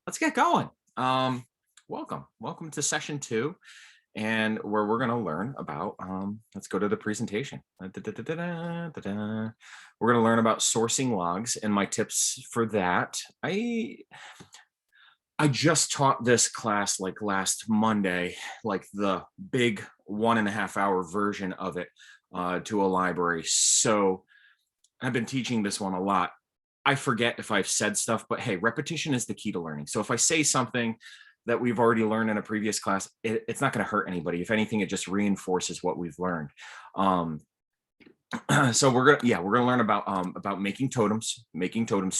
let's get going. Welcome to session 2, and where we're going to learn about. Let's go to the presentation. Da-da-da-da-da-da-da. We're going to learn about sourcing logs and my tips for that. I just taught this class like last Monday, like the big 1.5 hour version of it to a library. So I've been teaching this one a lot. I forget if I've said stuff, but hey, repetition is the key to learning. So if I say something that we've already learned in a previous class, it's not going to hurt anybody. If anything, it just reinforces what we've learned. So we're gonna learn about making totems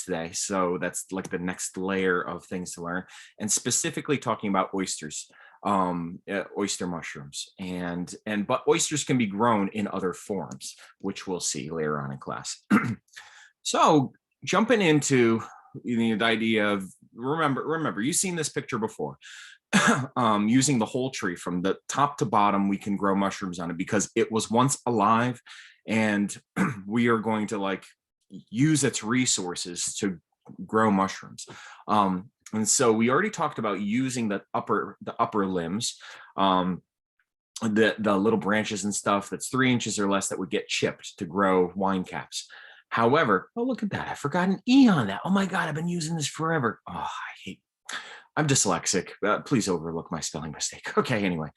today. So that's like the next layer of things to learn, and specifically talking about oysters, oyster mushrooms, but oysters can be grown in other forms, which we'll see later on in class. So jumping into the idea of remember you've seen this picture before. Using the whole tree from the top to bottom, we can grow mushrooms on it because it was once alive, and we are going to like use its resources to grow mushrooms. And so we already talked about using the upper limbs, the little branches and stuff that's 3 inches or less that would get chipped to grow wine caps. However, oh, look at that. I forgot an E on that. Oh my God, I've been using this forever. Oh, I'm dyslexic. Please overlook my spelling mistake. Okay, anyway.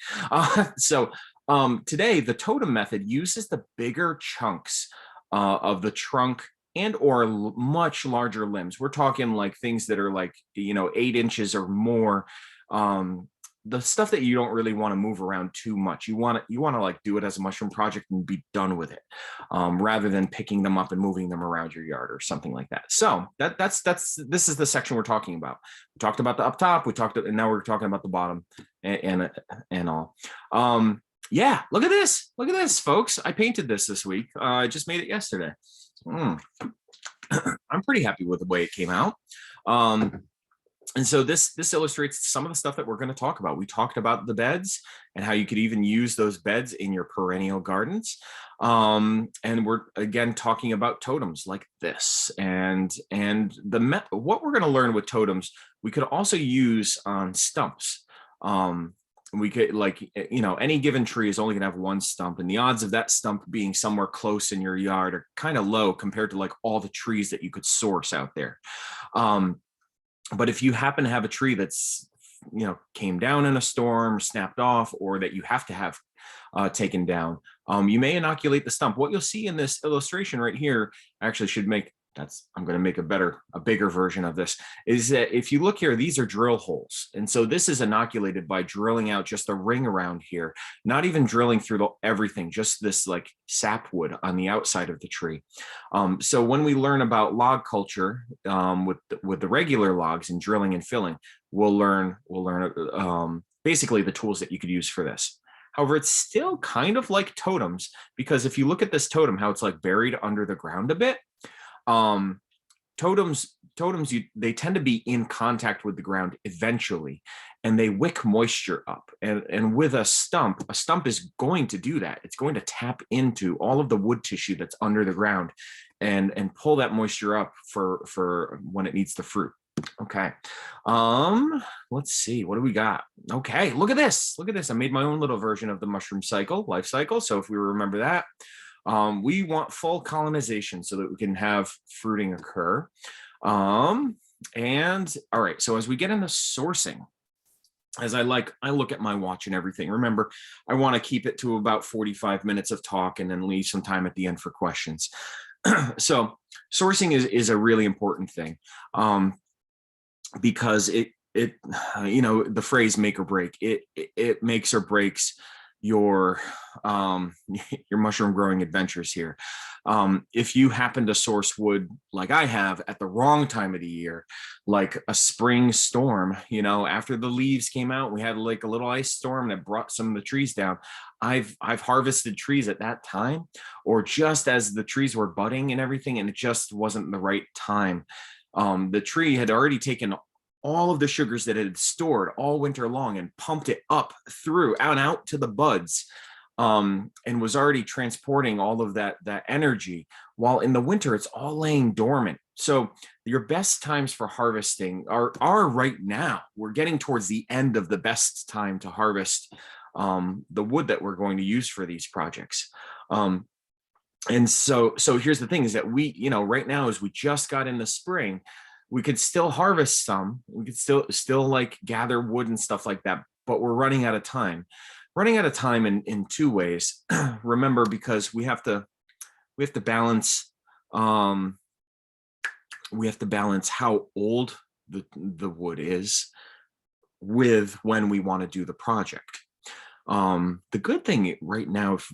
Today, the totem method uses the bigger chunks of the trunk and or much larger limbs. We're talking like things that are like, 8 inches or more. The stuff that you don't really want to move around too much. You want to like do it as a mushroom project and be done with it, rather than picking them up and moving them around your yard or something like that. So this is the section we're talking about. We talked about the up top, and now we're talking about the bottom and all. Yeah, look at this, folks. I painted this week. I just made it yesterday. I'm pretty happy with the way it came out. And so this illustrates some of the stuff that we're going to talk about. We talked about the beds and how you could even use those beds in your perennial gardens. And we're again talking about totems like this, and what we're going to learn with totems, we could also use on stumps. We could, like, any given tree is only going to have one stump, and the odds of that stump being somewhere close in your yard are kind of low compared to like all the trees that you could source out there. But if you happen to have a tree that's, came down in a storm, snapped off, or that you have to have taken down, you may inoculate the stump. What you'll see in this illustration right here, actually should make, I'm going to make a bigger version of this, is that if you look here, these are drill holes. And so this is inoculated by drilling out just a ring around here, not even drilling through everything, just this like sapwood on the outside of the tree. So when we learn about log culture with the regular logs and drilling and filling, we'll learn basically the tools that you could use for this. However, it's still kind of like totems, because if you look at this totem, how it's like buried under the ground a bit. Totems, they tend to be in contact with the ground eventually, and they wick moisture up. And with a stump is going to do that. It's going to tap into all of the wood tissue that's under the ground and pull that moisture up for when it needs the fruit. Okay. Let's see, what do we got? Okay, look at this. I made my own little version of the mushroom life cycle. So if we remember that, we want full colonization so that we can have fruiting occur. And all right, so as we get into sourcing, as I look at my watch and everything, remember, I want to keep it to about 45 minutes of talk and then leave some time at the end for questions. So sourcing is a really important thing, because it the phrase make or break, it makes or breaks your mushroom growing adventures here. If you happen to source wood like I have at the wrong time of the year, like a spring storm, after the leaves came out, we had like a little ice storm that brought some of the trees down. I've harvested trees at that time, or just as the trees were budding and everything, and it just wasn't the right time. The tree had already taken all of the sugars that it had stored all winter long and pumped it up through out to the buds, and was already transporting all of that energy, while in the winter it's all laying dormant So your best times for harvesting are right now. We're getting towards the end of the best time to harvest the wood that we're going to use for these projects. Um, and so here's the thing is that we, right now, as we just got in the spring, we could still harvest some, we could still like gather wood and stuff like that, but we're running out of time in two ways. Remember, because we have to balance, um we have to balance how old the wood is with when we want to do the project. The good thing right now, if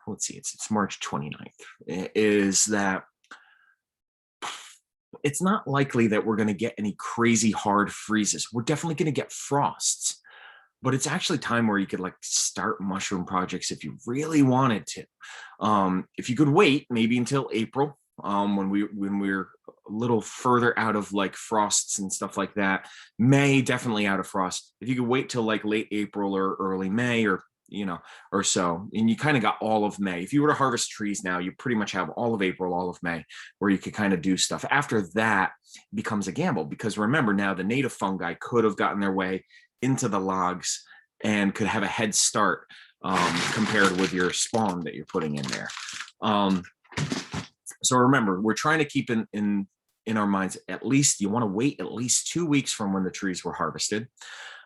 let's see, it's March 29th, is that it's not likely that we're going to get any crazy hard freezes. We're definitely going to get frosts, but it's actually time where you could like start mushroom projects if you really wanted to. If you could wait maybe until April, when we're a little further out of like frosts and stuff like that. May, definitely out of frost. If you could wait till like late April or early May, or or so, and you kind of got all of May. If you were to harvest trees now, you pretty much have all of April, all of May, where you could kind of do stuff. After that, it becomes a gamble, because remember, now the native fungi could have gotten their way into the logs and could have a head start, compared with your spawn that you're putting in there. So remember, we're trying to keep in our minds, at least you want to wait at least 2 weeks from when the trees were harvested.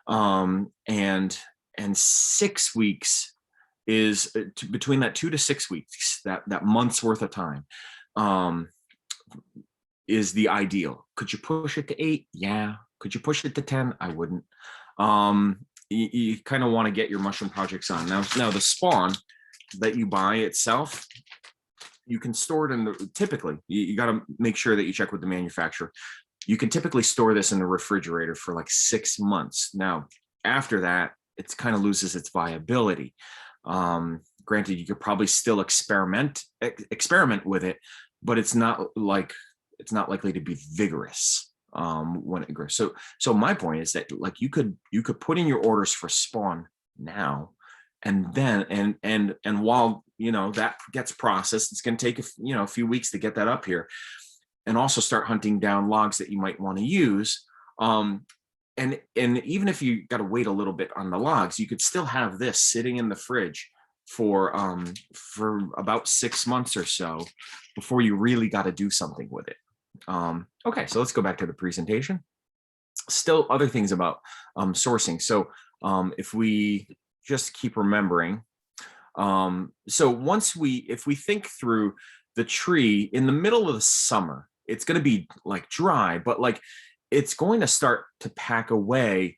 And 6 weeks is between that 2 to 6 weeks, that month's worth of time, is the ideal. Could you push it to 8? Yeah. Could you push it to 10? I wouldn't. You kind of want to get your mushroom projects on. Now the spawn that you buy itself, you can store it in typically, you got to make sure that you check with the manufacturer. You can typically store this in the refrigerator for like 6 months. Now, after that, it kind of loses its viability. Granted, you could probably still experiment with it, but it's not likely to be vigorous when it grows. So my point is that like you could put in your orders for spawn now, and then and while that gets processed, it's going to take a few weeks to get that up here, and also start hunting down logs that you might want to use. And even if you got to wait a little bit on the logs, you could still have this sitting in the fridge for about 6 months or so before you really got to do something with it. Okay, so let's go back to the presentation. Still other things about sourcing. So if we just keep remembering, so if we think through the tree in the middle of the summer, it's going to be like dry, but like it's going to start to pack away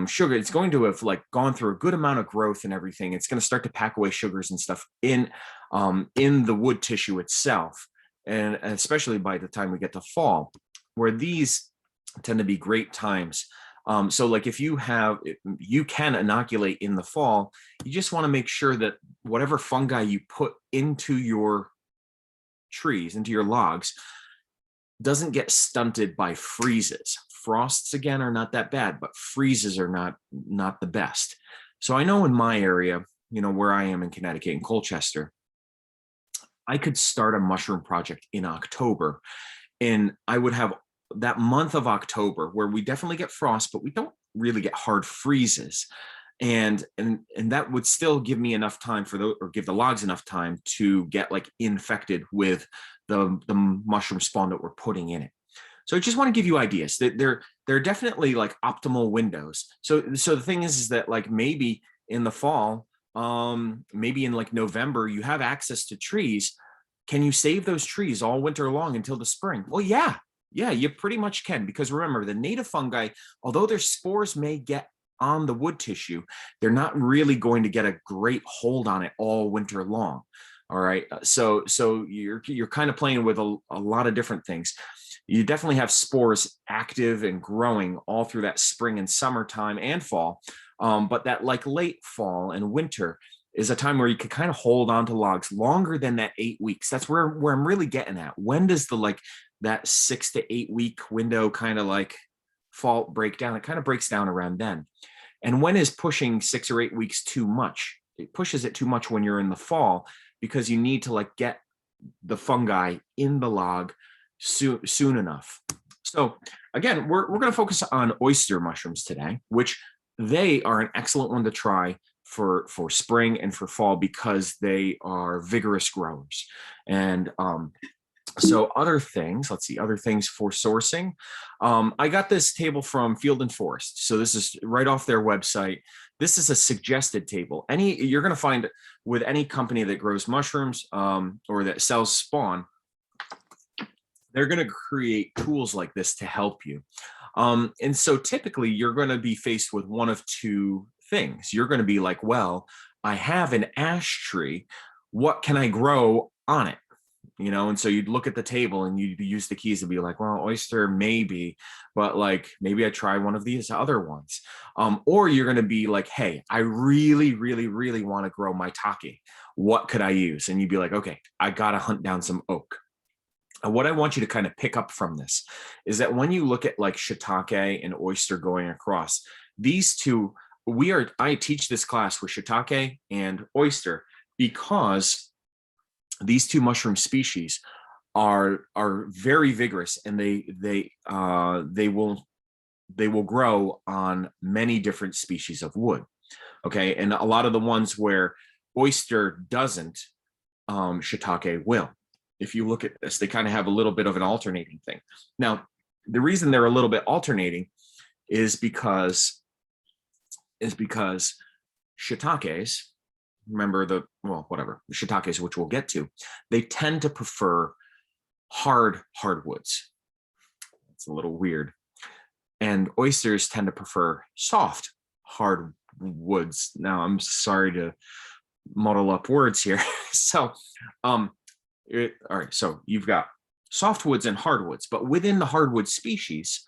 sugar. It's going to have like gone through a good amount of growth and everything. It's going to start to pack away sugars and stuff in the wood tissue itself, and especially by the time we get to fall, where these tend to be great times. So like if you can inoculate in the fall, you just want to make sure that whatever fungi you put into your trees, into your logs, doesn't get stunted by freezes. Frosts, again, are not that bad, but freezes are not the best. So I know in my area, where I am in Connecticut, in Colchester, I could start a mushroom project in October, and I would have that month of October where we definitely get frost, but we don't really get hard freezes. And that would still give me enough time or give the logs enough time to get like infected with the mushroom spawn that we're putting in it. So I just want to give you ideas that they're definitely like optimal windows. So the thing is that like maybe in the fall, maybe in like November, you have access to trees. Can you save those trees all winter long until the spring? Well, yeah, you pretty much can, because remember, the native fungi, although their spores may get on the wood tissue, they're not really going to get a great hold on it all winter long. All right, so you're kind of playing with a lot of different things. You definitely have spores active and growing all through that spring and summertime and fall, but that like late fall and winter is a time where you can kind of hold on to logs longer than that 8 weeks. That's where I'm really getting at. When does that 6 to 8 week window kind of like fall break down? It kind of breaks down around then. And when is pushing 6 or 8 weeks too much? It pushes it too much when you're in the fall, because you need to like get the fungi in the log soon enough. So again, we're going to focus on oyster mushrooms today, which they are an excellent one to try for spring and for fall because they are vigorous growers. And so other things, let's see, other things for sourcing. I got this table from Field and Forest. So this is right off their website. This is a suggested table. You're going to find with any company that grows mushrooms or that sells spawn, they're going to create tools like this to help you. And so typically you're going to be faced with one of two things. You're going to be like, well, I have an ash tree. What can I grow on it? And so you'd look at the table and you'd use the keys to be like, well, oyster, maybe, but like, maybe I try one of these other ones. Or you're going to be like, hey, I really, really, really want to grow maitake. What could I use? And you'd be like, okay, I got to hunt down some oak. And what I want you to kind of pick up from this is that when you look at like shiitake and oyster going across, these two, I teach this class with shiitake and oyster because these two mushroom species are very vigorous, and they will grow on many different species of wood. Okay, and a lot of the ones where oyster doesn't, shiitake will. If you look at this, they kind of have a little bit of an alternating thing. Now, the reason they're a little bit alternating is because shiitakes, remember the shiitakes, which we'll get to, they tend to prefer hardwoods. It's a little weird. And oysters tend to prefer soft hardwoods. Now, I'm sorry to muddle up words here. So, all right, so you've got softwoods and hardwoods, but within the hardwood species,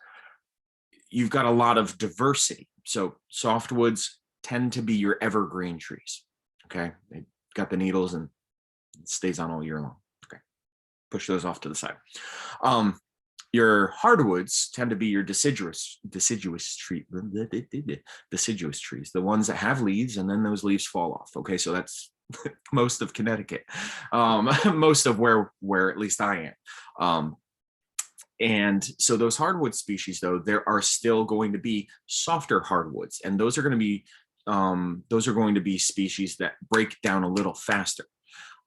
you've got a lot of diversity. So softwoods tend to be your evergreen trees. Okay, they got the needles and it stays on all year long. Okay, push those off to the side. Your hardwoods tend to be your deciduous trees, the ones that have leaves and then those leaves fall off. Okay, so that's most of Connecticut, most of where at least I am. And so those hardwood species, though, there are still going to be softer hardwoods, and those are going to be species that break down a little faster.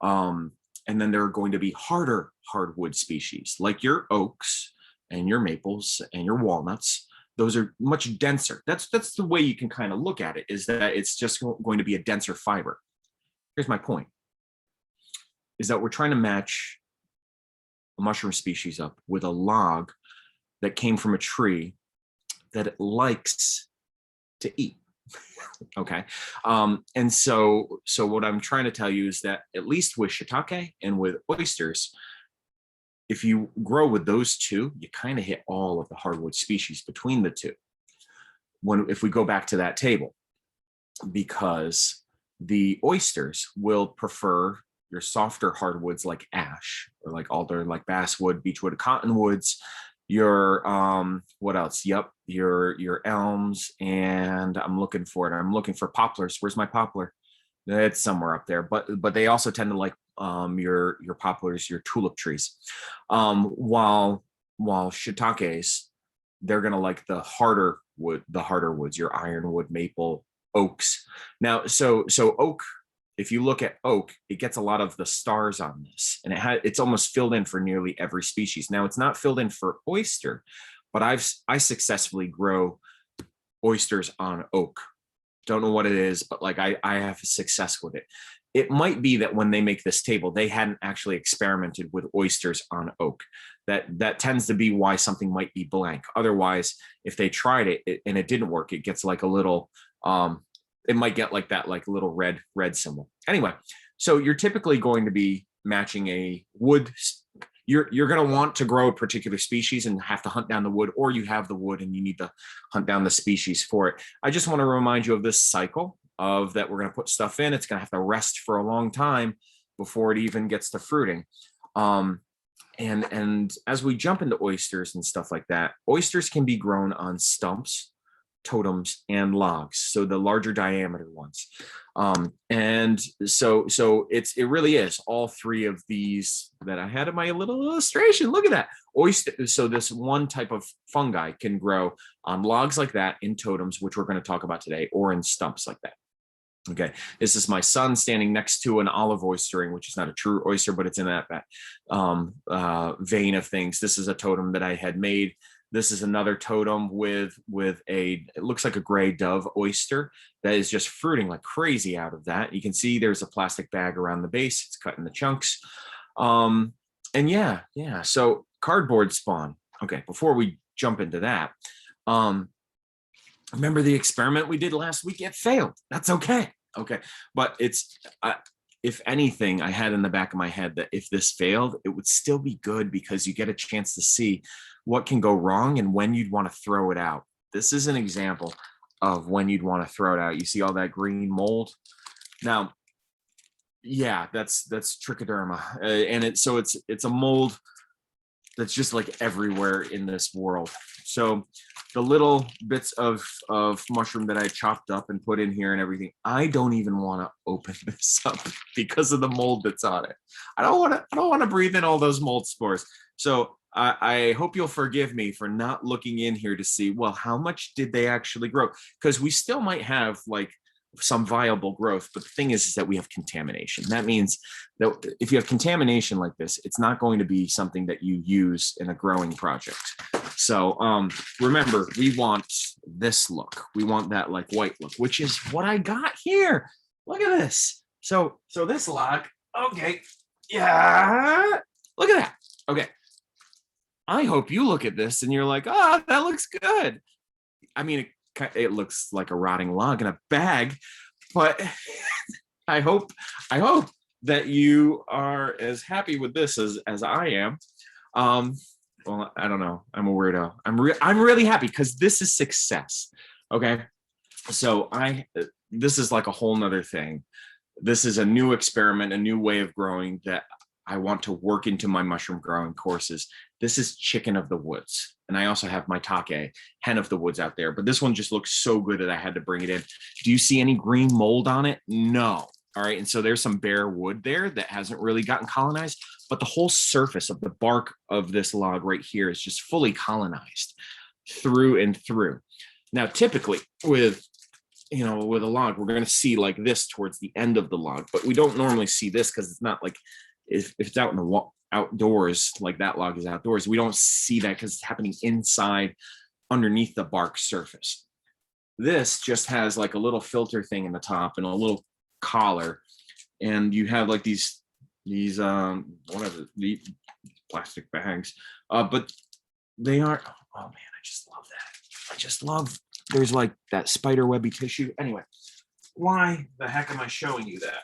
And then there are going to be harder hardwood species like your oaks and your maples and your walnuts. Those are much denser. That's the way you can kind of look at it, is that it's just going to be a denser fiber. Here's my point, is that we're trying to match a mushroom species up with a log that came from a tree that it likes to eat. Okay. And so what I'm trying to tell you is that at least with shiitake and with oysters, if you grow with those two, you kind of hit all of the hardwood species between the two. If we go back to that table, because the oysters will prefer your softer hardwoods like ash or like alder, like basswood, beechwood, cottonwoods, your what else? Yep, your elms, and I'm looking for it. I'm looking for poplars. Where's my poplar? It's somewhere up there. But they also tend to like your poplars, your tulip trees. While shiitakes, they're gonna like the harder woods, your ironwood, maple, oaks. Now, so oak, if you look at oak, it gets a lot of the stars on this, and it's almost filled in for nearly every species. Now, it's not filled in for oyster, but I successfully grow oysters on oak. Don't know what it is, but like I have success with it. It might be that when they make this table, they hadn't actually experimented with oysters on oak. That tends to be why something might be blank. Otherwise, if they tried it and it didn't work, it gets like a little, it might get like that, like a little red symbol. Anyway, so you're typically going to be matching a wood. You're going to want to grow a particular species and have to hunt down the wood, or you have the wood and you need to hunt down the species for it. I just want to remind you of this cycle of that we're going to put stuff in. It's going to have to rest for a long time before it even gets to fruiting. And as we jump into oysters and stuff like that, oysters can be grown on stumps totems and logs, so the larger diameter ones. And so it really is all three of these that I had in my little illustration. Look at that. Oyster. So this one type of fungi can grow on logs like that, in totems, which we're going to talk about today, or in stumps like that. Okay, this is my son standing next to an olive oystering, which is not a true oyster, but it's in that vein of things. This is a totem that I had made. This is another totem with it looks like a gray dove oyster that is just fruiting like crazy out of that. You can see there's a plastic bag around the base. It's cut into chunks. And yeah. So cardboard spawn. Okay, before we jump into that, remember the experiment we did last week? It failed. That's okay. Okay. But it's, if anything, I had in the back of my head that if this failed, it would still be good, because you get a chance to see what can go wrong and when you'd want to throw it out. This is an example of when you'd want to throw it out. You see all that green mold? Now, yeah, that's trichoderma. And it's a mold that's just like everywhere in this world. So the little bits of mushroom that I chopped up and put in here and everything, I don't even want to open this up because of the mold that's on it. I don't want to breathe in all those mold spores. So I hope you'll forgive me for not looking in here to see, well, how much did they actually grow? Because we still might have like some viable growth, but the thing is that we have contamination. That means that if you have contamination like this, it's not going to be something that you use in a growing project. So remember, we want this look. We want that like white look, which is what I got here. Look at this. So this log, okay, yeah, look at that. Okay, I hope you look at this and you're like, oh, that looks good. I mean, it looks like a rotting log in a bag, but I hope that you are as happy with this as I am. Well, I don't know. I'm a weirdo. I'm really happy because this is success. Okay. So this is like a whole nother thing. This is a new experiment, a new way of growing that I want to work into my mushroom growing courses. This is chicken of the woods. And I also have my take, hen of the woods out there. But this one just looks so good that I had to bring it in. Do you see any green mold on it? No. All right. And so there's some bare wood there that hasn't really gotten colonized. But the whole surface of the bark of this log right here is just fully colonized through and through. Now, typically with a log, we're going to see like this towards the end of the log. But we don't normally see this because it's not like, if it's out in the outdoors, like that log is outdoors, we don't see that because it's happening inside underneath the bark surface. This just has like a little filter thing in the top and a little collar, and you have like these whatever, the plastic bags, but they aren't, oh man, I just love that. I just love, there's like that spider webby tissue. Anyway, why the heck am I showing you that?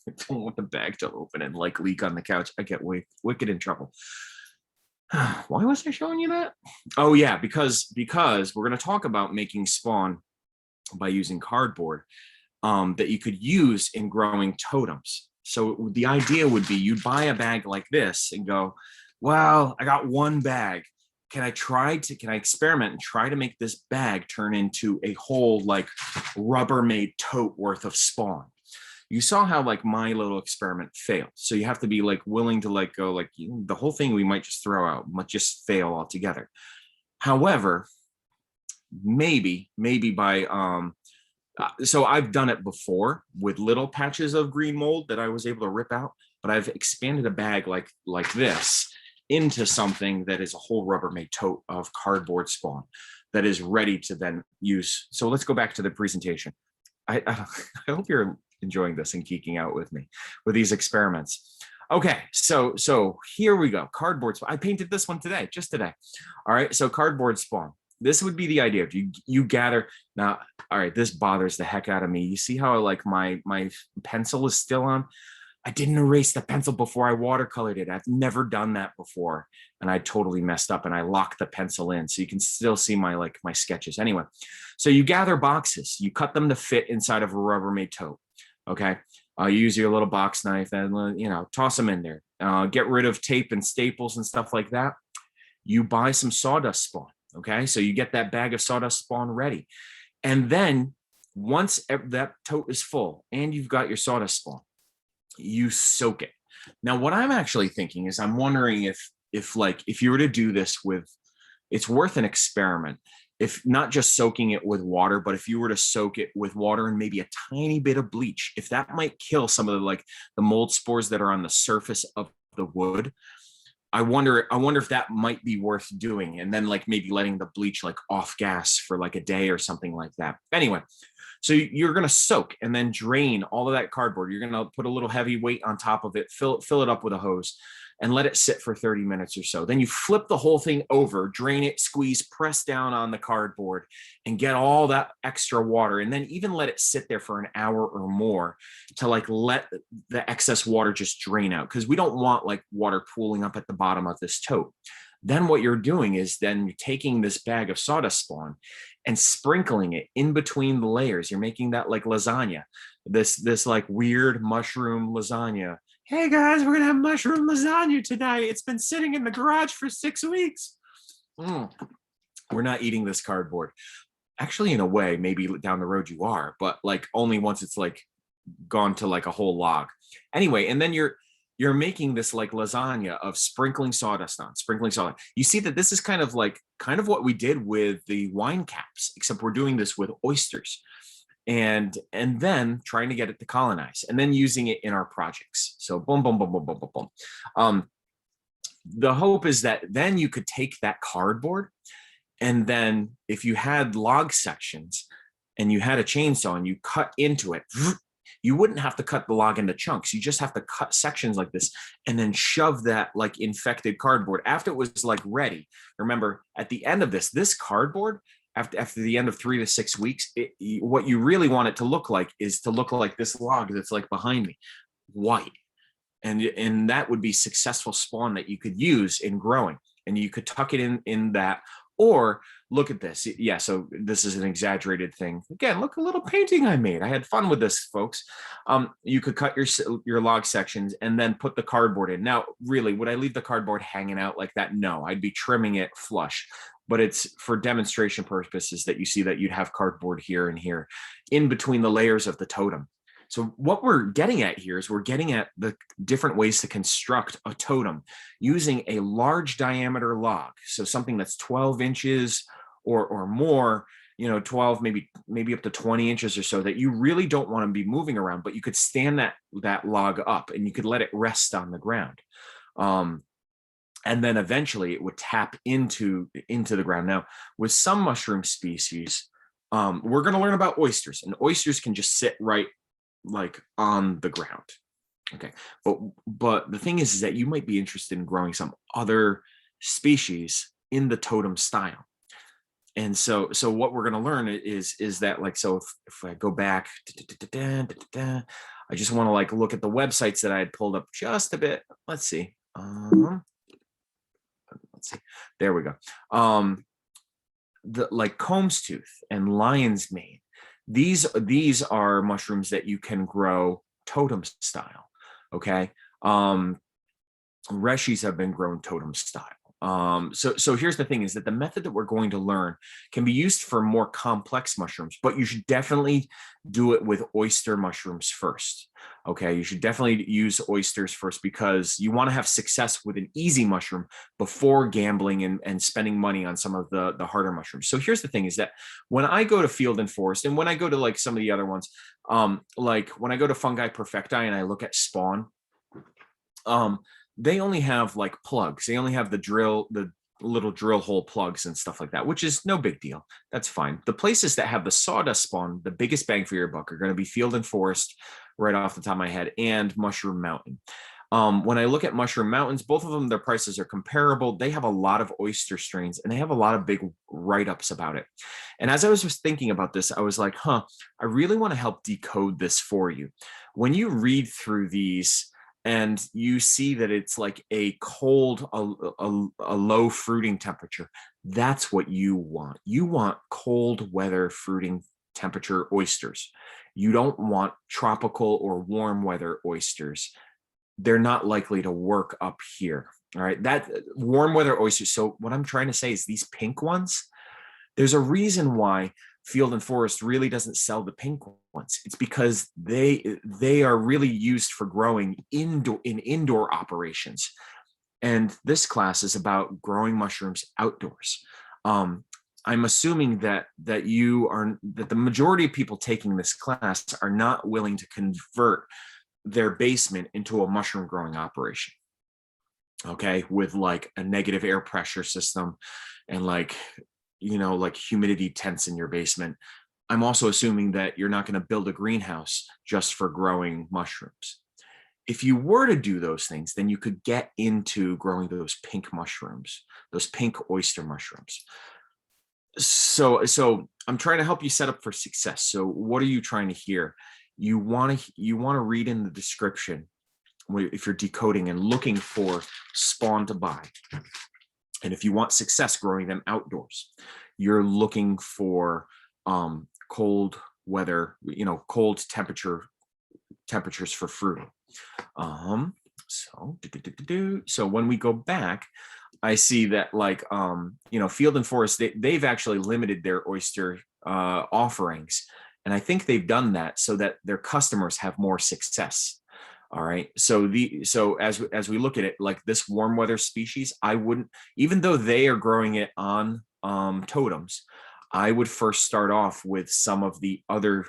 I don't want the bag to open and like leak on the couch. I get wicked in trouble. Why was I showing you that? Oh yeah, because we're going to talk about making spawn by using cardboard that you could use in growing totems. So the idea would be you'd buy a bag like this and go, well, I got one bag. Can I experiment and try to make this bag turn into a whole like Rubbermaid tote worth of spawn? You saw how like my little experiment failed. So you have to be like willing to like go like the whole thing we might just throw out, might just fail altogether. However, maybe by so I've done it before with little patches of green mold that I was able to rip out, but I've expanded a bag like this into something that is a whole Rubbermaid tote of cardboard spawn that is ready to then use. So let's go back to the presentation. I hope you're enjoying this and geeking out with me with these experiments. Okay, so here we go. Cardboard spawn. I painted this one today, just today. All right, so cardboard spawn. This would be the idea. If you gather now. All right, this bothers the heck out of me. You see how like my pencil is still on? I didn't erase the pencil before I watercolored it. I've never done that before, and I totally messed up. And I locked the pencil in, so you can still see my sketches. Anyway, so you gather boxes. You cut them to fit inside of a Rubbermaid tote. Okay, you use your little box knife and toss them in there. Get rid of tape and staples and stuff like that. You buy some sawdust spawn. Okay, so you get that bag of sawdust spawn ready. And then once that tote is full and you've got your sawdust spawn, you soak it. Now, what I'm actually thinking is I'm wondering if you were to do this with, it's worth an experiment. If not just soaking it with water, but if you were to soak it with water and maybe a tiny bit of bleach, if that might kill some of the mold spores that are on the surface of the wood. I wonder if that might be worth doing, and then like maybe letting the bleach like off gas for like a day or something like that. Anyway, so you're going to soak and then drain all of that cardboard. You're going to put a little heavy weight on top of it, fill it up with a hose, and let it sit for 30 minutes or so. Then you flip the whole thing over, drain it, squeeze, press down on the cardboard, and get all that extra water. And then even let it sit there for an hour or more to like let the excess water just drain out, because we don't want like water pooling up at the bottom of this tote. Then what you're doing is then you're taking this bag of sawdust spawn and sprinkling it in between the layers. You're making that like lasagna, this like weird mushroom lasagna. Hey guys, we're gonna have mushroom lasagna tonight. It's been sitting in the garage for 6 weeks. We're not eating this cardboard. Actually, in a way, maybe down the road you are, but like only once it's like gone to like a whole log. Anyway, and then you're making this like lasagna of sprinkling sawdust on, sprinkling sawdust. You see that this is kind of what we did with the wine caps, except we're doing this with oysters. And then trying to get it to colonize, and then using it in our projects. So boom, boom, boom, boom, boom, boom, boom. The hope is that then you could take that cardboard, and then if you had log sections and you had a chainsaw and you cut into it, you wouldn't have to cut the log into chunks. You just have to cut sections like this and then shove that like infected cardboard after it was like ready. Remember, at the end of this cardboard, after the end of 3 to 6 weeks, what you really want it to look like is to look like this log that's like behind me, white. And that would be successful spawn that you could use in growing. And you could tuck it in that, or look at this. Yeah, so this is an exaggerated thing. Again, look, a little painting I made. I had fun with this, folks. You could cut your log sections and then put the cardboard in. Now, really, would I leave the cardboard hanging out like that? No, I'd be trimming it flush. But it's for demonstration purposes that you see that you'd have cardboard here and here in between the layers of the totem. So what we're getting at here is we're getting at the different ways to construct a totem using a large diameter log. So something that's 12 inches or more, 12, maybe up to 20 inches or so, that you really don't want to be moving around, but you could stand that log up and you could let it rest on the ground. And then eventually it would tap into the ground. Now, with some mushroom species, we're going to learn about oysters, and oysters can just sit right like on the ground. Okay, but the thing is that you might be interested in growing some other species in the totem style. And so what we're going to learn is that, like, so if I go back, I just want to like look at the websites that I had pulled up just a bit. Let's see. There we go. The like comb's tooth and lion's mane. These are mushrooms that you can grow totem style. Okay. Reshis have been grown totem style. So here's the thing, is that the method that we're going to learn can be used for more complex mushrooms, but you should definitely do it with oyster mushrooms first. Okay, you should definitely use oysters first, because you want to have success with an easy mushroom before gambling and spending money on some of the harder mushrooms. So here's the thing, is that when I go to Field and Forest, and when I go to like some of the other ones, like when I go to Fungi Perfecti and I look at spawn, they only have like plugs. They only have the little drill hole plugs and stuff like that, which is no big deal. That's fine. The places that have the sawdust spawn, the biggest bang for your buck, are going to be Field and Forest, right off the top of my head, and Mushroom Mountain. When I look at Mushroom Mountains, both of them, their prices are comparable. They have a lot of oyster strains, and they have a lot of big write-ups about it. And as I was just thinking about this, I was like, I really want to help decode this for you. When you read through these, and you see that it's like a cold, a low fruiting temperature, that's what you want. You want cold weather fruiting temperature oysters. You don't want tropical or warm weather oysters. They're not likely to work up here. All right, that warm weather oysters. So what I'm trying to say is these pink ones, there's a reason why Field and Forest really doesn't sell the pink ones. It's because they are really used for growing indoor operations. And this class is about growing mushrooms outdoors. I'm assuming that the majority of people taking this class are not willing to convert their basement into a mushroom growing operation. Okay, with like a negative air pressure system and like like humidity tents in your basement. I'm also assuming that you're not going to build a greenhouse just for growing mushrooms. If you were to do those things, then you could get into growing those pink mushrooms, those pink oyster mushrooms. So I'm trying to help you set up for success. So what are you trying to hear? You want to read in the description if you're decoding and looking for spawn to buy. And if you want success growing them outdoors, you're looking for cold weather, cold temperatures for fruiting. So when we go back, I see that like Field and Forest, they've actually limited their oyster offerings, and I think they've done that so that their customers have more success. All right. So as we look at it, like this warm weather species, I wouldn't, even though they are growing it on totems, I would first start off with some of the other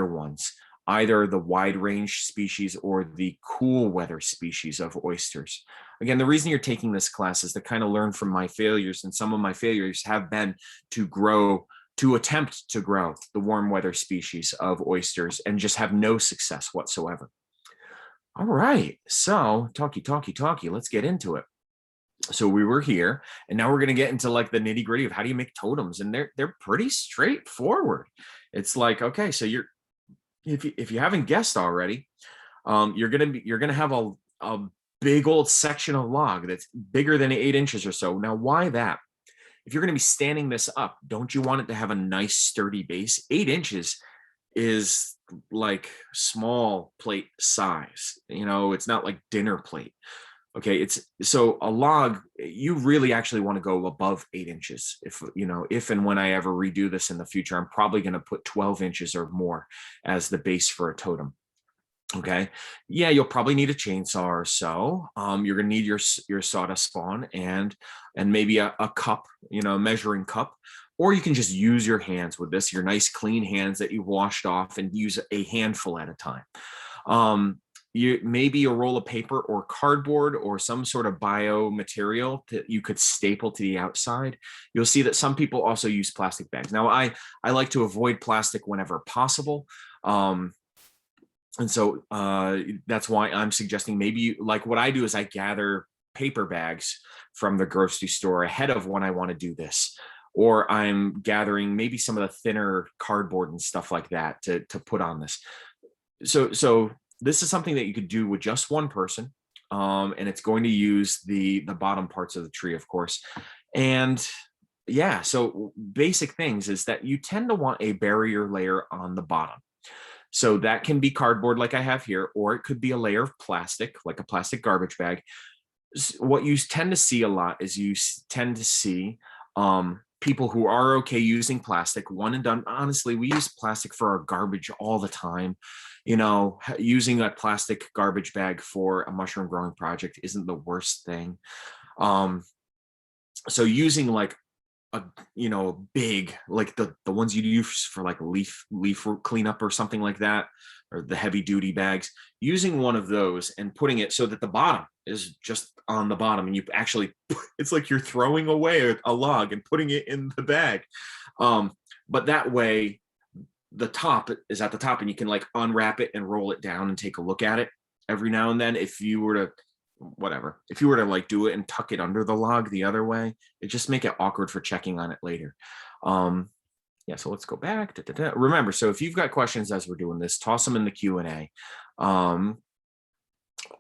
ones, either the wide range species or the cool weather species of oysters. Again, the reason you're taking this class is to kind of learn from my failures, and some of my failures have been to attempt to grow the warm weather species of oysters and just have no success whatsoever. All right, so talkie, let's get into it. So we were here, and now we're going to get into like the nitty gritty of how do you make totems, and they're pretty straightforward. It's like, okay, so if you haven't guessed already, you're gonna have a big old section of log that's bigger than 8 inches or so. Now, why that? If you're going to be standing this up, don't you want it to have a nice sturdy base? 8 inches is like small plate size. It's not like dinner plate. Okay, it's so a log, you really actually want to go above 8 inches. If and when I ever redo this in the future, I'm probably going to put 12 inches or more as the base for a totem. Okay, yeah, you'll probably need a chainsaw or so. You're going to need your sawdust spawn and maybe a cup, a measuring cup. Or you can just use your hands with this, your nice clean hands that you've washed off, and use a handful at a time. Maybe a roll of paper or cardboard or some sort of bio material that you could staple to the outside. You'll see that some people also use plastic bags. Now, I like to avoid plastic whenever possible. And so that's why I'm suggesting maybe like what I do is I gather paper bags from the grocery store ahead of when I want to do this. Or I'm gathering maybe some of the thinner cardboard and stuff like that to put on this. So this is something that you could do with just one person. And it's going to use the bottom parts of the tree, of course. And yeah, so basic things is that you tend to want a barrier layer on the bottom. So that can be cardboard like I have here, or it could be a layer of plastic, like a plastic garbage bag. What you tend to see a lot is you tend to see people who are okay using plastic, one and done. Honestly, we use plastic for our garbage all the time. Using a plastic garbage bag for a mushroom growing project isn't the worst thing. So using like a big, like the ones you use for like leaf cleanup or something like that, or the heavy duty bags, using one of those and putting it so that the bottom is just on the bottom, and you actually, it's like you're throwing away a log and putting it in the bag. But that way the top is at the top, and you can like unwrap it and roll it down and take a look at it every now and then. If you were to like do it and tuck it under the log the other way, it just make it awkward for checking on it later. Yeah, so let's go back. Remember, so if you've got questions as we're doing this, toss them in the Q&A.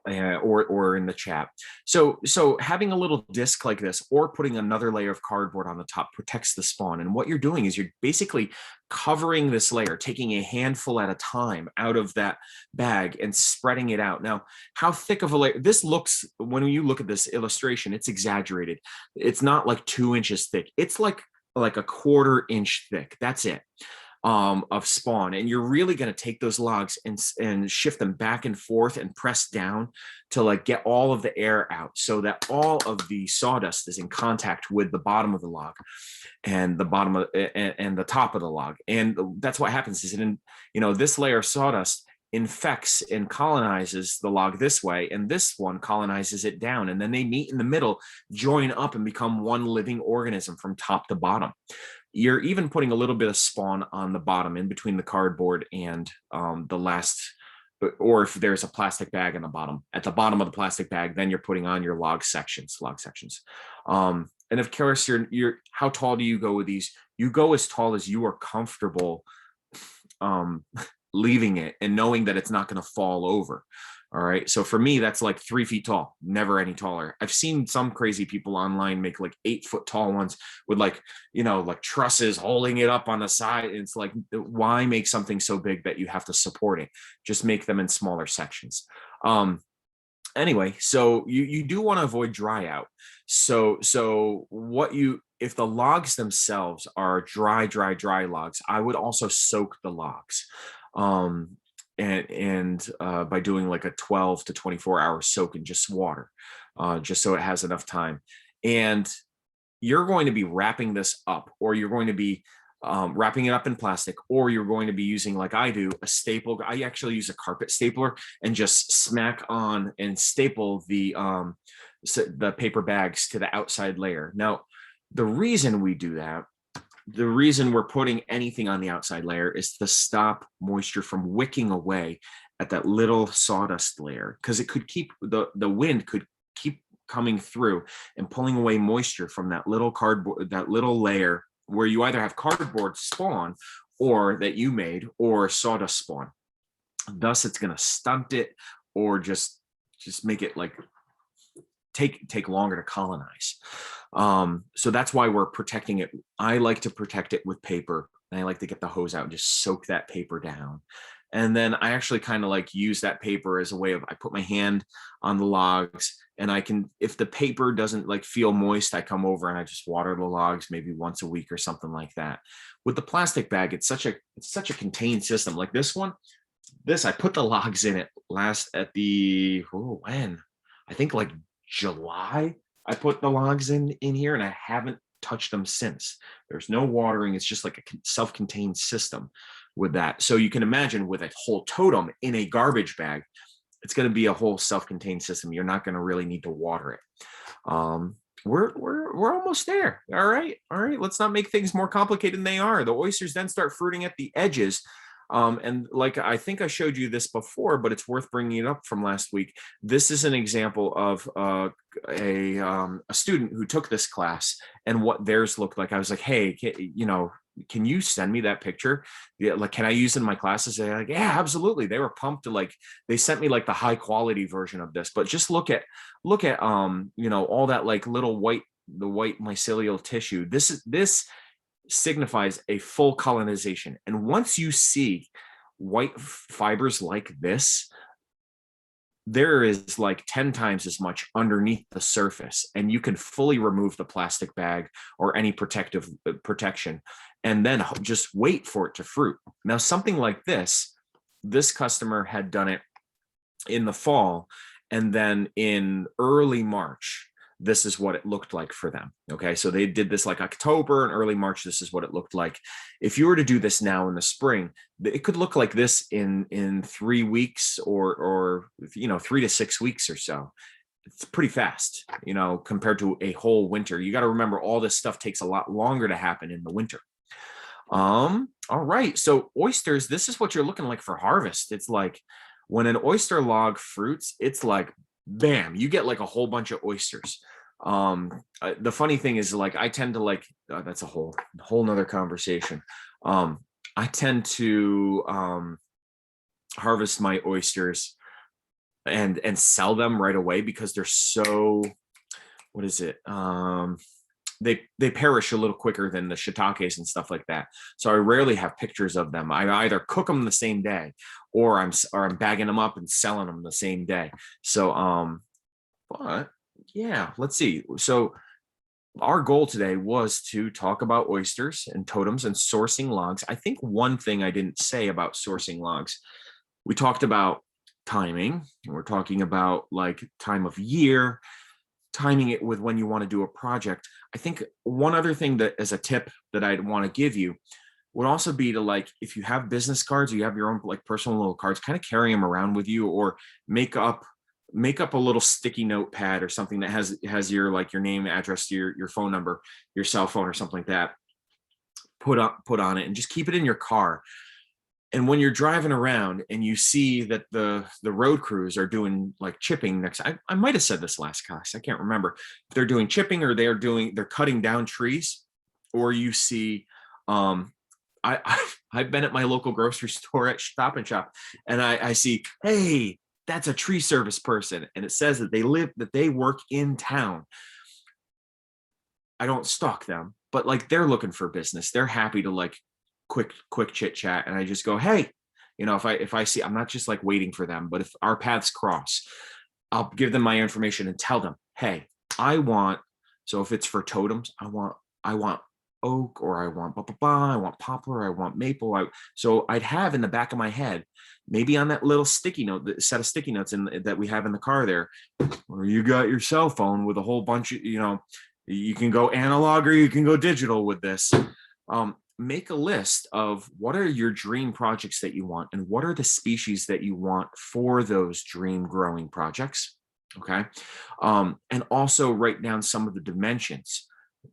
or in the chat. So having a little disc like this or putting another layer of cardboard on the top protects the spawn. And what you're doing is you're basically covering this layer, taking a handful at a time out of that bag and spreading it out. Now, how thick of a layer, this looks, when you look at this illustration, it's exaggerated. It's not like 2 inches thick. It's like a 1/4 inch thick. That's it. Of spawn, and you're really going to take those logs and shift them back and forth and press down to like get all of the air out, so that all of the sawdust is in contact with the bottom of the log and the bottom of and the top of the log. And that's what happens is this layer of sawdust infects and colonizes the log this way, and this one colonizes it down, and then they meet in the middle, join up, and become one living organism from top to bottom. You're even putting a little bit of spawn on the bottom in between the cardboard and the last, or if there's a plastic bag on the bottom, at the bottom of the plastic bag, then you're putting on your log sections. And of course, how tall do you go with these? You go as tall as you are comfortable leaving it and knowing that it's not going to fall over. All right. So for me, that's like 3 feet tall, never any taller. I've seen some crazy people online make like 8-foot tall ones with like trusses holding it up on the side. It's like, why make something so big that you have to support it? Just make them in smaller sections. Anyway, so you do want to avoid dry out. So if the logs themselves are dry logs, I would also soak the logs. And by doing like a 12 to 24 hour soak in just water, just so it has enough time. And you're going to be wrapping this up, or you're going to be wrapping it up in plastic, or you're going to be using, like I do, a staple. I actually use a carpet stapler and just smack on and staple the paper bags to the outside layer. Now, the reason we do that, the reason we're putting anything on the outside layer is to stop moisture from wicking away at that little sawdust layer, because it could keep the wind could keep coming through and pulling away moisture from that little cardboard, that little layer where you either have cardboard spawn or that you made, or sawdust spawn. Thus, it's going to stunt it or just make it like take longer to colonize. So that's why we're protecting it. I like to protect it with paper, and I like to get the hose out and just soak that paper down. And then I actually kind of like use that paper as a way of, I put my hand on the logs, and I can, if the paper doesn't like feel moist, I come over and I just water the logs maybe once a week or something like that. With the plastic bag, it's such a contained system. Like this one, I put the logs in it when? I think like July. I put the logs in here, and I haven't touched them since. There's no watering. It's just like a self-contained system with that. So you can imagine with a whole totem in a garbage bag, it's going to be a whole self-contained system. You're not going to really need to water it. We're almost there. All right. Let's not make things more complicated than they are. The oysters then start fruiting at the edges. And like, I think I showed you this before, but it's worth bringing it up from last week. This is an example of a student who took this class and what theirs looked like. I was like, hey, can you send me that picture? Yeah, like, can I use it in my classes? They're like, yeah, absolutely. They were pumped to, like, they sent me like the high quality version of this, but just look at all that like little white mycelial tissue. This signifies a full colonization. And once you see white fibers like this, there is like 10 times as much underneath the surface, and you can fully remove the plastic bag or any protection, and then just wait for it to fruit. Now, something like this customer had done it in the fall, and then in early March, this is what it looked like for them. Okay, so they did this like October and early March. This is what it looked like. If you were to do this now in the spring, it could look like this in 3 weeks or 3 to 6 weeks or so. It's pretty fast, compared to a whole winter. You got to remember, all this stuff takes a lot longer to happen in the winter. All right, so oysters, this is what you're looking like for harvest. It's like when an oyster log fruits, it's like bam, you get like a whole bunch of oysters. The funny thing is, like, I tend to like, that's a whole nother conversation. I tend to harvest my oysters and sell them right away because they're so, what is it? They perish a little quicker than the shiitakes and stuff like that. So I rarely have pictures of them. I either cook them the same day, or I'm bagging them up and selling them the same day. So but yeah, let's see. So our goal today was to talk about oysters and totems and sourcing logs. I think one thing I didn't say about sourcing logs, we talked about timing. We're talking about like time of year, timing it with when you want to do a project. I think one other thing that as a tip that I'd want to give you would also be to, like, if you have business cards, or you have your own like personal little cards, kind of carry them around with you, or make up a little sticky notepad or something that has your, like, your name, address, your phone number, your cell phone or something like that. Put on it and just keep it in your car. And when you're driving around and you see that the road crews are doing like chipping next, I might have said this last class, I can't remember if they're doing chipping or they're cutting down trees, or you see, I've been at my local grocery store at Stop and Shop, and I see, hey, that's a tree service person, and it says that they work in town. I don't stalk them, but like, they're looking for business. They're happy to like quick chit chat, and I just go, hey, if I see, I'm not just like waiting for them, but if our paths cross, I'll give them my information and tell them, hey, I want, so if it's for totems, I want oak, or I want I want poplar, I want maple. So I'd have in the back of my head, maybe on that little sticky note, the set of sticky notes that we have in the car there, or you got your cell phone with a whole bunch of, you can go analog or you can go digital with this. Make a list of what are your dream projects that you want, and what are the species that you want for those dream growing projects. Okay. And also write down some of the dimensions.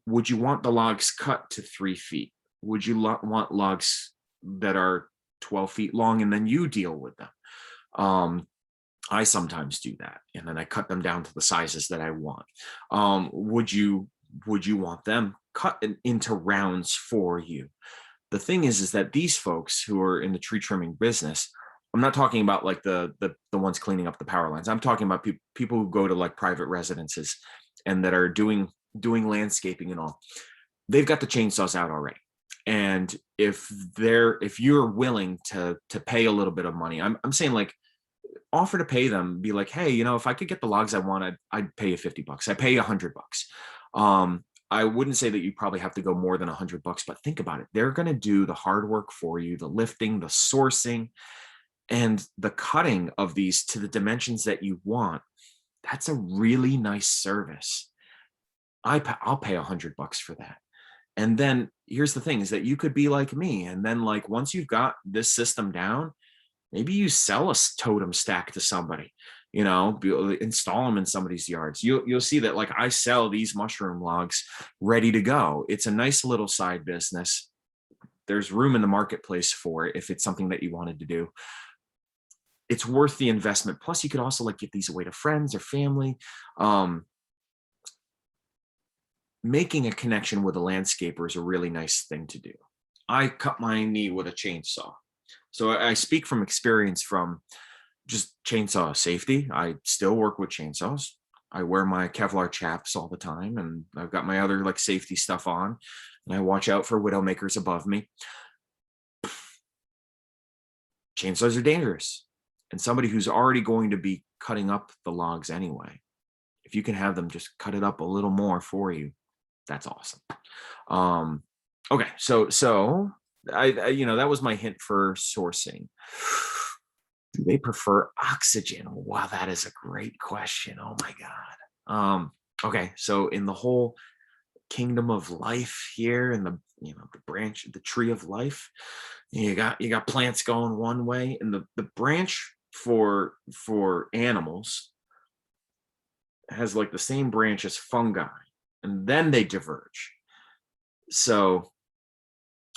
Would you want the logs cut to 3 feet? Would you want logs that are 12 feet long, and then you deal with them? I sometimes do that, and then I cut them down to the sizes that I want. Would you want them cut into rounds for you? The thing is that these folks who are in the tree trimming business, I'm not talking about like the ones cleaning up the power lines. I'm talking about people who go to like private residences and that are doing landscaping and all. They've got the chainsaws out already. And if you're willing to pay a little bit of money, I'm saying, like, offer to pay them, be like, hey, if I could get the logs I want, I'd pay you $50. I pay you $100. I wouldn't say that you probably have to go more than $100, but think about it. They're going to do the hard work for you, the lifting, the sourcing, and the cutting of these to the dimensions that you want. That's a really nice service. I'll pay $100 for that. And then here's the thing, is that you could be like me. And then, like, once you've got this system down, maybe you sell a totem stack to somebody, install them in somebody's yards. You'll see that, like, I sell these mushroom logs ready to go. It's a nice little side business. There's room in the marketplace for it if it's something that you wanted to do. It's worth the investment. Plus, you could also like give these away to friends or family. Making a connection with a landscaper is a really nice thing to do. I cut my knee with a chainsaw. So I speak from experience from just chainsaw safety. I still work with chainsaws. I wear my Kevlar chaps all the time, and I've got my other like safety stuff on, and I watch out for widowmakers above me. Chainsaws are dangerous. And somebody who's already going to be cutting up the logs anyway, if you can have them just cut it up a little more for you, that's awesome. Okay, so I that was my hint for sourcing. Do they prefer oxygen? Wow, that is a great question. Oh my God. Okay, so in the whole kingdom of life here, in the the tree of life, you got plants going one way, and the branch for animals has like the same branch as fungi, and then they diverge. So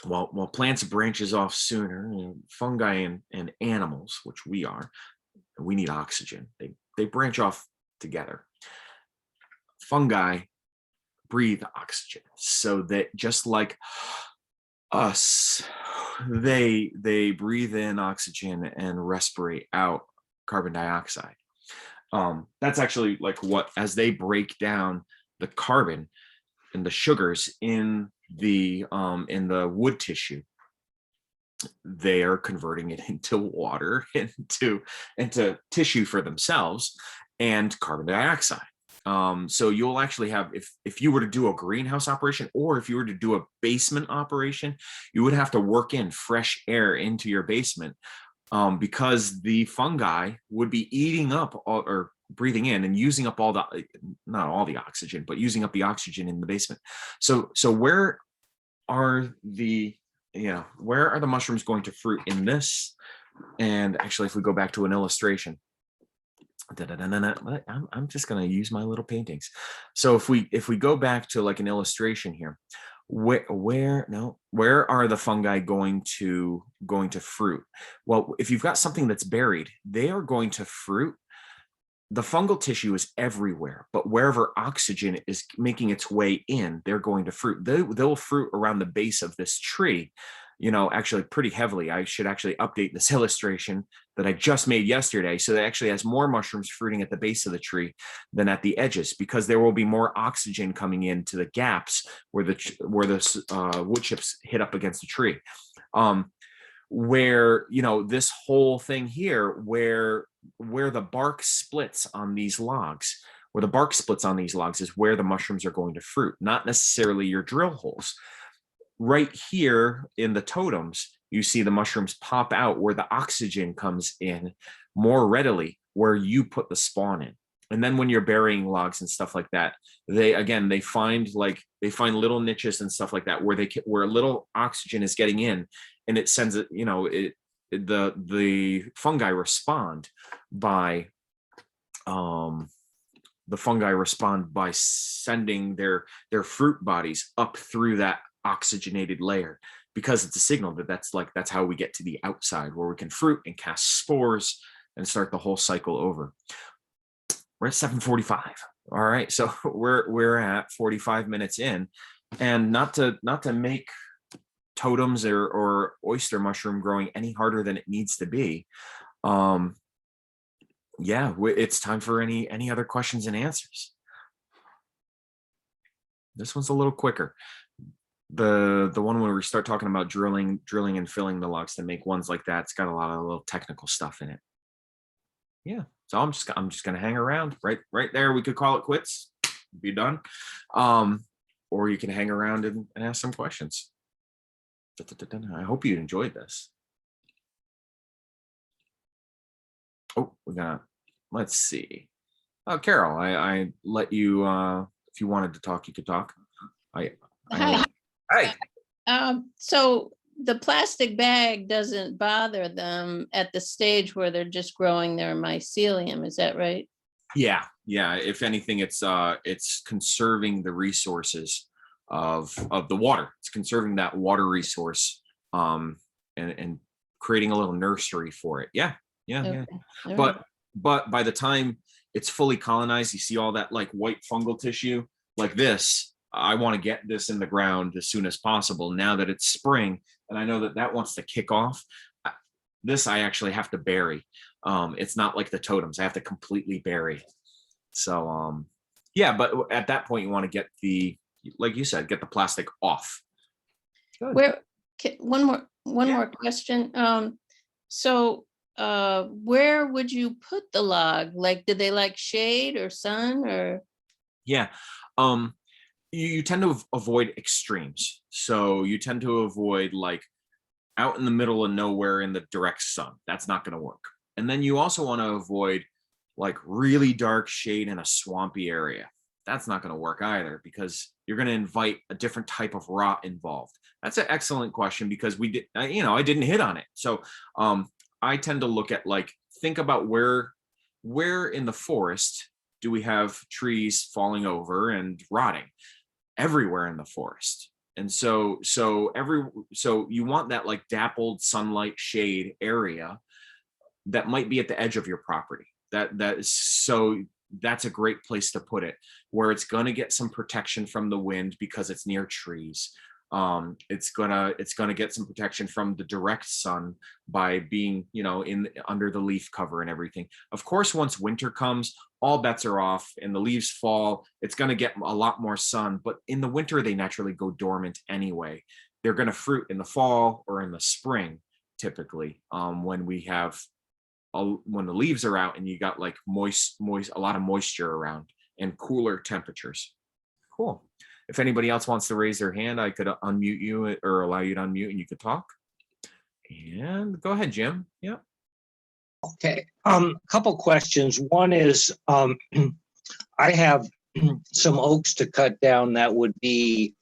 while plants branches off sooner, fungi and animals, which we are, we need oxygen. They branch off together. Fungi breathe oxygen, so that just like us, they breathe in oxygen and respirate out carbon dioxide. That's actually like what, as they break down the carbon and the sugars in the wood tissue, they are converting it into water, into tissue for themselves, and carbon dioxide. So you'll actually have, if you were to do a greenhouse operation, or if you were to do a basement operation, you would have to work in fresh air into your basement, because the fungi would be eating up or breathing in and using up all the, not all the oxygen, but using up the oxygen in the basement. So where are the, where are the mushrooms going to fruit in this? And actually, if we go back to an illustration, I'm just going to use my little paintings. So if we go back to like an illustration here, where are the fungi going to fruit? Well, if you've got something that's buried, they are going to fruit. The fungal tissue is everywhere, but wherever oxygen is making its way in, they're going to fruit. They'll fruit around the base of this tree, actually pretty heavily. I should actually update this illustration that I just made yesterday, so that actually has more mushrooms fruiting at the base of the tree than at the edges, because there will be more oxygen coming into the gaps where the wood chips hit up against the tree. Where this whole thing here, where the bark splits on these logs, is where the mushrooms are going to fruit, not necessarily your drill holes. Right here in the totems, you see the mushrooms pop out where the oxygen comes in more readily, where you put the spawn in. And then when you're burying logs and stuff like that, they find little niches and stuff like that where a little oxygen is getting in, and it sends it, the fungi respond by sending their fruit bodies up through that oxygenated layer, because it's a signal that's how we get to the outside, where we can fruit and cast spores and start the whole cycle over. We're at 7:45. All right, so we're at 45 minutes in, and not to make totems or oyster mushroom growing any harder than it needs to be. It's time for any other questions and answers. This one's a little quicker. The one where we start talking about drilling and filling the logs to make ones like that, it's got a lot of little technical stuff in it. Yeah, so I'm just gonna hang around right there. We could call it quits, be done, or you can hang around and ask some questions. I hope you enjoyed this. Oh, let's see. Carol, I let you, if you wanted to talk, you could talk. Hi. Hi. So the plastic bag doesn't bother them at the stage where they're just growing their mycelium, is that right? Yeah. If anything, it's conserving the resources of the water. It's conserving that water resource, and creating a little nursery for it. Yeah. Okay. But by the time it's fully colonized, you see all that like white fungal tissue like this. I want to get this in the ground as soon as possible, now that it's spring, and I know that wants to kick off. This I actually have to bury. It's not like the totems. I have to completely bury. So but at that point you want to get like you said, get the plastic off. Good. One more question. So where would you put the log? Like, do they like shade or sun or? Yeah. You tend to avoid extremes. So you tend to avoid like out in the middle of nowhere in the direct sun. That's not going to work. And then you also want to avoid like really dark shade in a swampy area. That's not going to work either, because you're going to invite a different type of rot involved. That's an excellent question, because I didn't hit on it. So I tend to look at think about where in the forest do we have trees falling over and rotting? Everywhere in the forest. And so you want that like dappled sunlight shade area that might be at the edge of your property. That's a great place to put it, where it's going to get some protection from the wind because it's near trees. It's gonna get some protection from the direct sun by being, in under the leaf cover and everything. Of course, once winter comes, all bets are off and the leaves fall. It's gonna get a lot more sun, but in the winter they naturally go dormant anyway. They're gonna fruit in the fall or in the spring, typically, when the leaves are out and you got like a lot of moisture around and cooler temperatures. Cool. If anybody else wants to raise their hand, I could unmute you or allow you to unmute and you could talk. And go ahead, Jim. Yeah. Okay. A couple questions. One is, I have some oaks to cut down that would be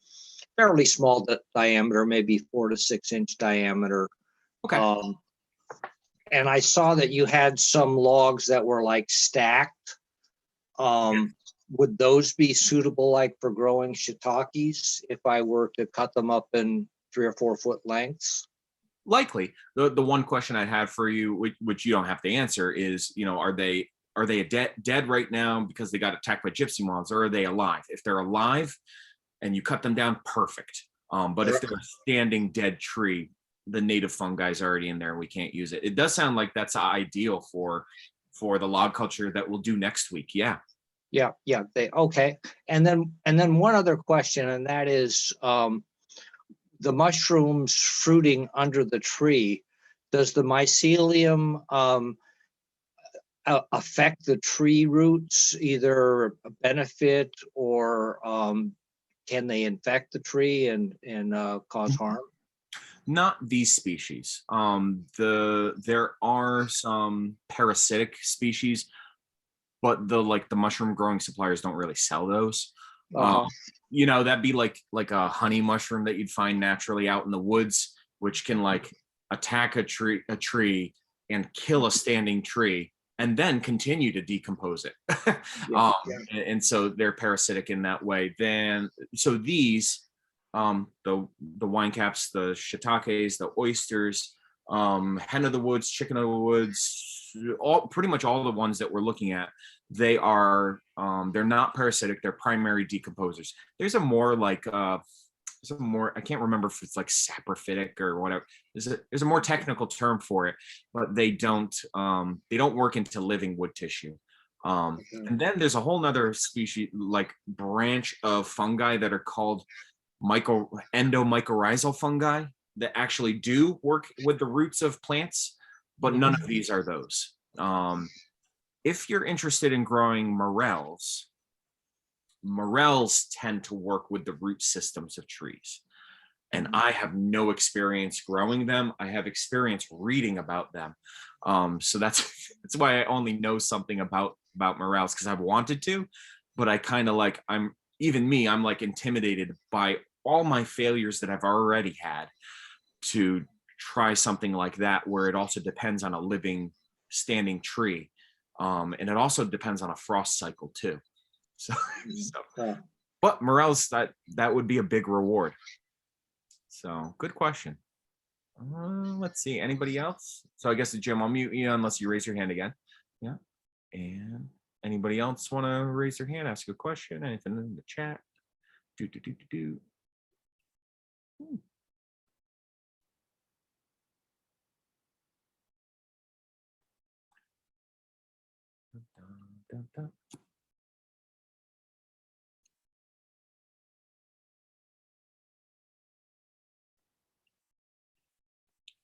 fairly small diameter, maybe 4 to 6 inch diameter. Okay. And I saw that you had some logs that were like stacked. Would those be suitable like for growing shiitakes if I were to cut them up in 3 or 4 foot lengths? Likely. The one question I had for you, which you don't have to answer, is, are they dead right now because they got attacked by gypsy moths, or are they alive? If they're alive and you cut them down, perfect. But if they're a standing dead tree, the native fungi is already in there and we can't use it. It does sound like that's ideal for the log culture that we'll do next week. Yeah. Okay. And then one other question, and that is, the mushrooms fruiting under the tree, does the mycelium affect the tree roots, either benefit or can they infect the tree and cause harm? Not these species. There are some parasitic species, but the mushroom growing suppliers don't really sell those. That'd be like a honey mushroom that you'd find naturally out in the woods, which can like attack a tree and kill a standing tree and then continue to decompose it. And so they're parasitic in that way. So these, the wine caps, the shiitakes, the oysters, hen of the woods, chicken of the woods, pretty much all the ones that we're looking at, they're not parasitic, they're primary decomposers. There's a more like I can't remember if it's like saprophytic or whatever. There's a more technical term for it, but they don't work into living wood tissue. And then there's a whole nother species, like branch of fungi that are called endomycorrhizal fungi that actually do work with the roots of plants, but none of these are those. If you're interested in growing morels tend to work with the root systems of trees. And I have no experience growing them. I have experience reading about them. So that's why I only know something about morels, because I've wanted to, but I kind of like, I'm like intimidated by all my failures that I've already had to try something like that, where it also depends on a living standing tree. And it also depends on a frost cycle too. So but morels, that would be a big reward. So good question. Let's see, anybody else? So I guess, Jim, I'll mute you unless you raise your hand again. Yeah. And anybody else want to raise their hand, ask a question, anything in the chat?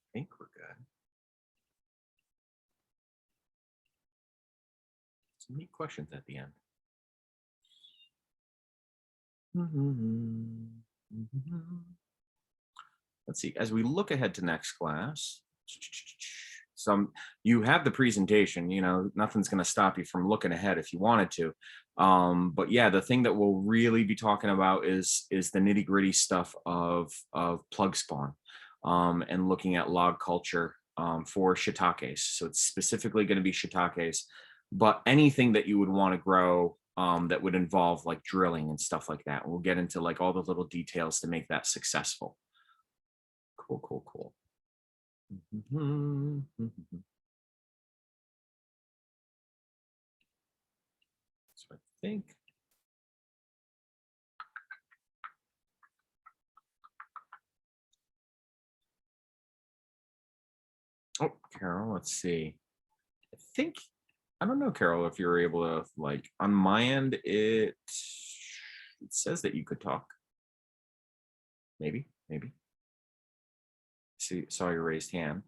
I think we're good. Some neat questions at the end. Let's see, as we look ahead to next class, you have the presentation, nothing's going to stop you from looking ahead if you wanted to. But yeah, the thing that we'll really be talking about is the nitty gritty stuff of plug spawn, and looking at log culture for shiitakes. So it's specifically going to be shiitakes, but anything that you would want to grow that would involve like drilling and stuff like that. We'll get into like all the little details to make that successful. Cool. So I think Oh, Carol, let's see. I think, I don't know, Carol, if you're able to, like, on my end, it says that you could talk. Maybe. See, saw your raised hand.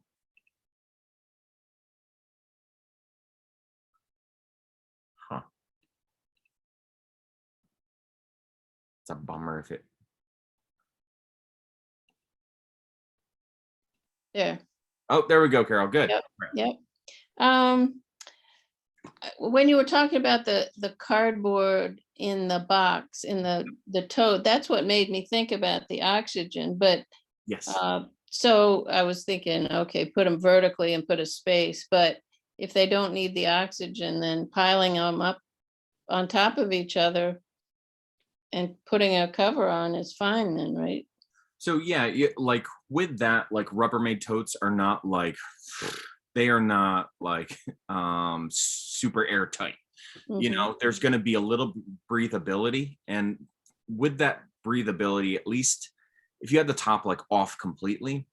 Huh. It's a bummer if it. There. Oh, there we go, Carol. Good. Yep. Yep. When you were talking about the cardboard in the box, in the tote, that's what made me think about the oxygen. But Yes. so I was thinking, okay, put them vertically and put a space. But if they don't need the oxygen, then piling them up on top of each other and putting a cover on is fine then, right? So yeah, like with that, like Rubbermaid totes are not like, they are not like super airtight. You Mhm. know, there's going to be a little breathability, and with that breathability, at least if you had the top like off completely,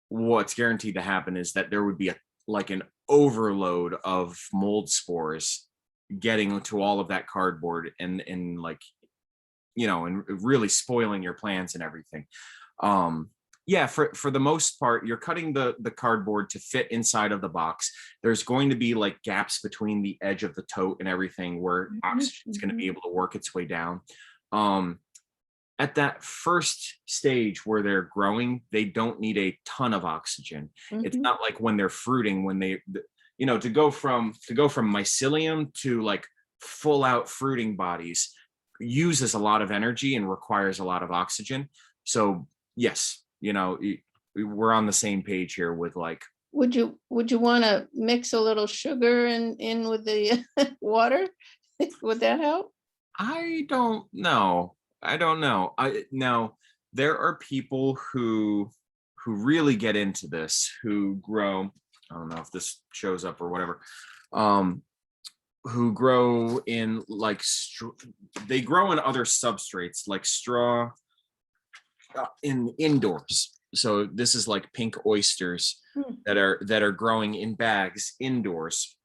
what's guaranteed to happen is that there would be a like an overload of mold spores getting to all of that cardboard, and like, you know, and really spoiling your plants and everything. Yeah, for the most part, you're cutting the cardboard to fit inside of the box. There's going to be like gaps between the edge of the tote and everything where oxygen is going to be able to work its way down. Um, at that first stage where they're growing, they don't need a ton of oxygen. It's Mhm. not like when they're fruiting, when they, you know, to go from mycelium to like full out fruiting bodies uses a lot of energy and requires a lot of oxygen. So yes, you know, we're on the same page here with like, Would you want to mix a little sugar in with the water? Would that help? I don't know. I don't know. I now there are people who really get into this, who grow, I don't know if this shows up or whatever. Um who grow in like they grow in other substrates like straw, in indoors. So this is like pink oysters Hmm. that are growing in bags indoors.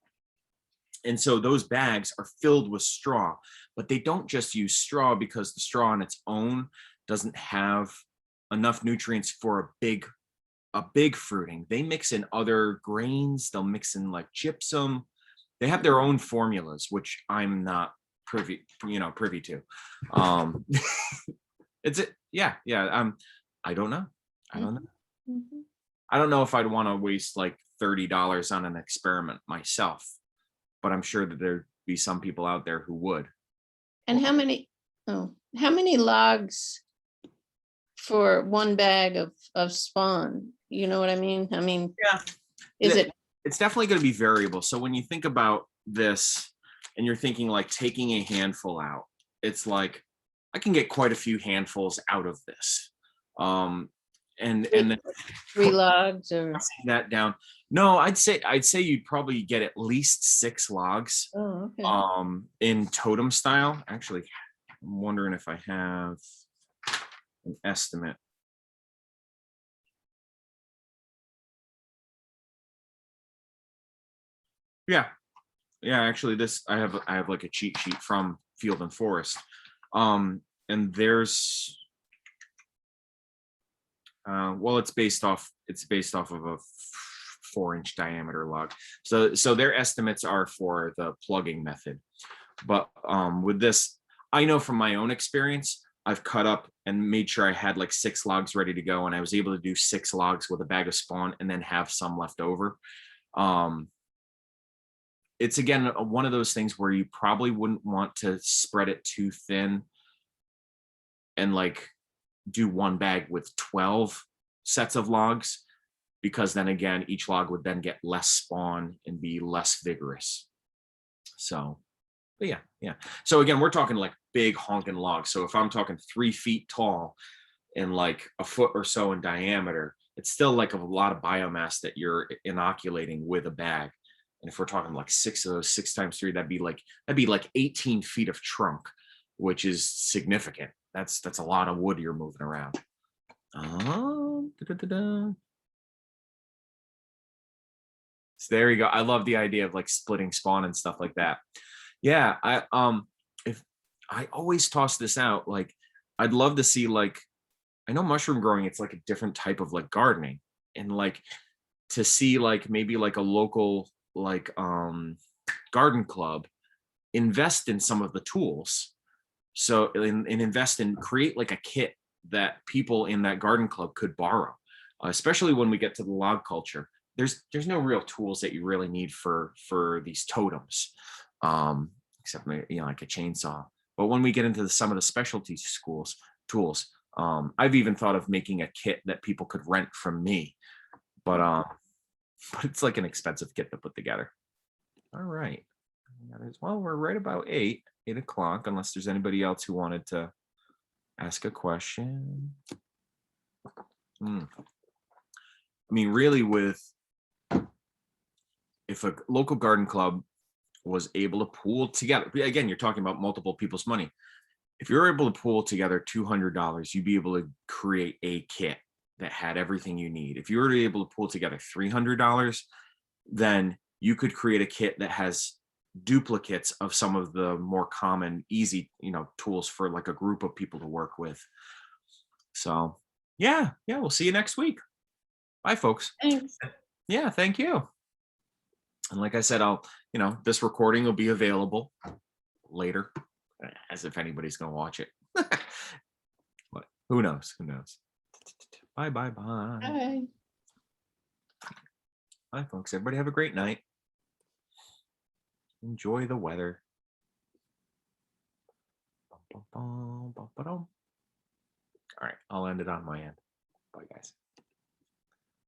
And so those bags are filled with straw, but they don't just use straw because the straw on its own doesn't have enough nutrients for a big fruiting. They mix in other grains, they'll mix in like gypsum. They have their own formulas, which I'm not privy to. Um it's it, yeah, yeah. I don't know. I don't know. Mhm. Mhm. I don't know if I'd want to waste like $30 on an experiment myself, but I'm sure that there'd be some people out there who would. And how many logs for one bag of spawn? You know what I mean? I mean, Yeah, is it? it's definitely going to be variable. So when you think about this and you're thinking like taking a handful out, it's like I can get quite a few handfuls out of this. Um, and then Three logs or? passing that down. No, I'd say you'd probably get at least 6 logs Oh, okay. in totem style. Actually, I'm wondering if I have an estimate. Yeah, yeah, actually this I have like a cheat sheet from Field and Forest. And there's well, it's based off of a 4-inch diameter log. So their estimates are for the plugging method. But with this, I know from my own experience, I've cut up and made sure I had like 6 logs ready to go, and I was able to do 6 logs with a bag of spawn and then have some left over. Um, it's again one of those things where you probably wouldn't want to spread it too thin and like do one bag with 12 sets of logs, because then again each log would then get less spawn and be less vigorous. So but yeah. So again, we're talking like big honking logs. So if I'm talking 3 feet tall and like a foot or so in diameter, it's still like a lot of biomass that you're inoculating with a bag. And if we're talking like 6 of those, 6 times 3, that'd be like 18 feet of trunk, which is significant. That's a lot of wood you're moving around. Da-da-da-da. So there you go. I love the idea of like splitting spawn and stuff like that. Yeah, if I always toss this out, like I'd love to see like, I know mushroom growing, it's like a different type of like gardening, and like to see like maybe like a local like garden club invest in some of the tools. So and invest in create like a kit that people in that garden club could borrow, especially when we get to the log culture. There's no real tools that you really need for these totems, except like a chainsaw. But when we get into some of the specialty schools tools, I've even thought of making a kit that people could rent from me, but it's like an expensive kit to put together. All right. Well, we're right about 8 o'clock, unless there's anybody else who wanted to ask a question. I mean, really, if a local garden club was able to pool together, again, you're talking about multiple people's money. If you're able to pool together $200, you'd be able to create a kit that had everything you need. If you were able to pull together $300, then you could create a kit that has duplicates of some of the more common, easy, tools for like a group of people to work with. So yeah, we'll see you next week. Bye, folks. Thanks. Yeah, thank you. And like I said, this recording will be available later, as if anybody's going to watch it. But who knows? Bye. Bye. Bye, folks. Everybody have a great night. Enjoy the weather. All right, I'll end it on my end. Bye, guys.